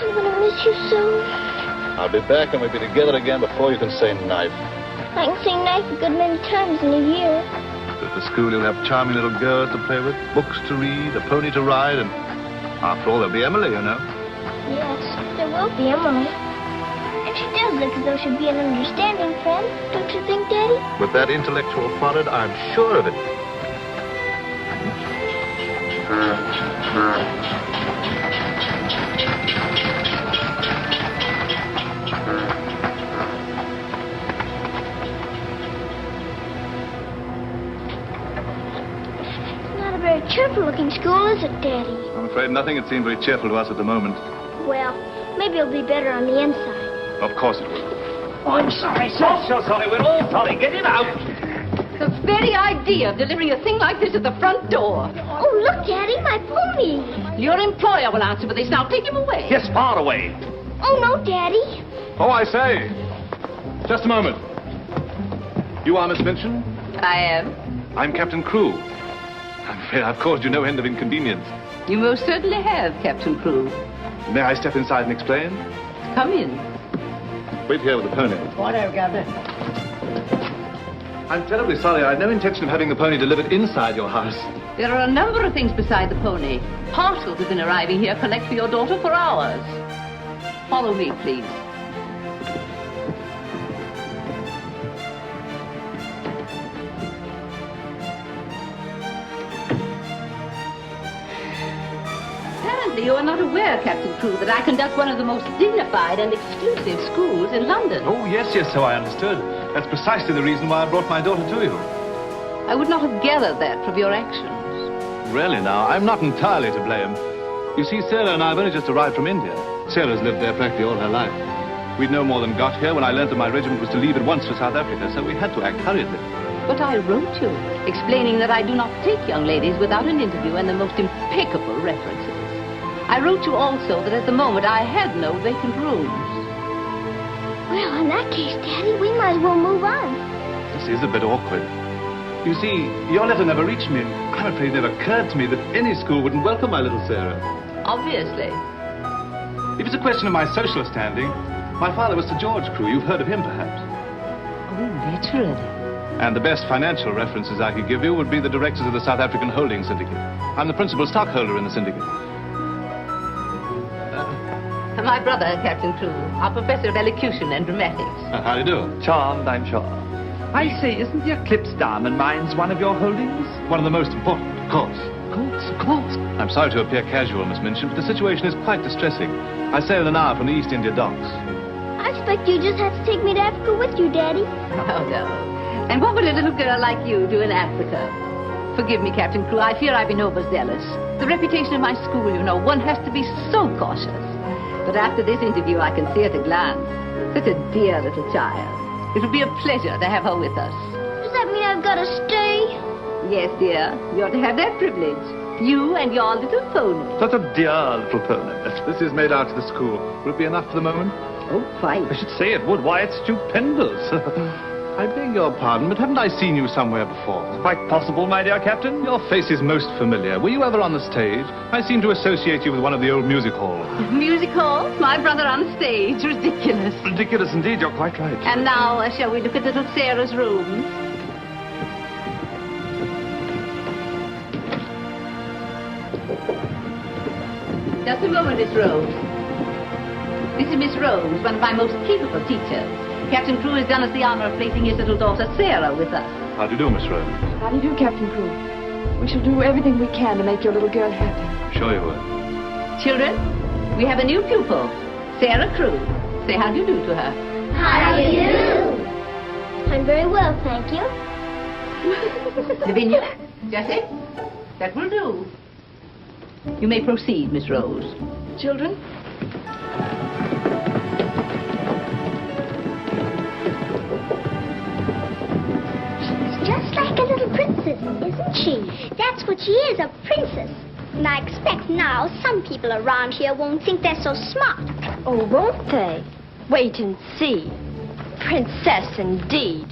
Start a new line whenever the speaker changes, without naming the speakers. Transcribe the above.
I'm going to miss you so.
I'll be back and we'll be together again before you can say knife.
I can say knife a good many times in a year.
At the school, you'll have charming little girls to play with, books to read, a pony to ride, and after all, there'll be Emily, you know.
Yes, there will be Emily. And she does look as though she'd be an understanding friend, don't you think, Daddy?
With that intellectual forehead, I'm sure of it.
Not a very cheerful-looking school, is it, Daddy?
I'm afraid nothing had seemed very cheerful to us at the moment.
Well, maybe it'll be better on the inside.
Of course it will.
Oh, I'm sorry, sir. Oh, so sorry. We're all sorry. Get him out.
The very idea of delivering a thing like this at the front door.
Oh, look, Daddy, my pony.
Your employer will answer for this. Now take him away.
Yes, far away.
Oh, no, Daddy.
Oh, I say. Just a moment. You are Miss Minchin?
I am.
I'm Captain Crewe. I'm afraid I've caused you no end of inconvenience.
You most certainly have, Captain Crewe.
May I step inside and explain?
Come in.
Wait here with the pony.
Whatever, Gabriel.
I'm terribly sorry. I had no intention of having the pony delivered inside your house.
There are a number of things beside the pony. Parcels have been arriving here collect for your daughter for hours. Follow me, please. Apparently you are not aware, Captain Crewe, that I conduct one of the most dignified and exclusive schools in London.
Oh, yes, so I understood. That's precisely the reason why I brought my daughter to you.
I would not have gathered that from your actions.
Really now, I'm not entirely to blame. You see, Sarah and I have only just arrived from India. Sarah's lived there practically all her life. We'd no more than got here when I learned that my regiment was to leave at once for South Africa, so we had to act hurriedly.
But I wrote you, explaining that I do not take young ladies without an interview and the most impeccable references. I wrote you also that at the moment I had no vacant rooms.
Well, in that case, Daddy, we might as well move on.
This is a bit awkward. You see, your letter never reached me. I'm afraid it never occurred to me that any school wouldn't welcome my little Sarah.
Obviously.
If it's a question of my social standing, my father was Sir George Crewe. You've heard of him, perhaps.
Oh, naturally.
And the best financial references I could give you would be the directors of the South African Holding Syndicate. I'm the principal stockholder in the syndicate.
My brother, Captain Crewe, our professor of elocution and dramatics.
How do you do?
Charmed, I'm sure. I say, isn't the Eclipse Diamond Mines one of your holdings?
One of the most important, of course.
Of course.
I'm sorry to appear casual, Miss Minchin, but the situation is quite distressing. I sail in an hour from the East India docks.
I expect you just have to take me to Africa with you, Daddy.
Oh, no. And what would a little girl like you do in Africa? Forgive me, Captain Crewe, I fear I've been overzealous. The reputation of my school, you know, one has to be so cautious. But after this interview, I can see at a glance. Such a dear little child. It would be a pleasure to have her with us.
Does that mean I've got to stay?
Yes, dear. You're to have that privilege. You and your little pony.
Such a dear little pony. This is made out to the school. Will it be enough for the moment?
Oh, quite.
I should say it would. Why, it's stupendous. I beg your pardon, but haven't I seen you somewhere before?
Quite possible, my dear Captain.
Your face is most familiar. Were you ever on the stage? I seem to associate you with one of the old music halls.
Music hall? My brother on stage. Ridiculous.
Ridiculous indeed, you're quite right.
And now, shall we look at little Sarah's rooms? Just a moment, Miss Rose. This is Miss Rose, one of my most capable teachers. Captain Crewe has done us the honor of placing his little daughter, Sarah, with us.
How do you do, Miss Rose?
How do you do, Captain Crewe? We shall do everything we can to make your little girl happy.
Sure you will.
Children, we have a new pupil, Sarah Crewe. Say how do you do to her.
How do you do? I'm very well, thank you.
Lavinia, Jessie, that will do. You may proceed, Miss Rose.
Children?
Just like a little princess, isn't she? That's what she is, a princess. And I expect now some people around here won't think they're so smart.
Oh, won't they? Wait and see. Princess, indeed.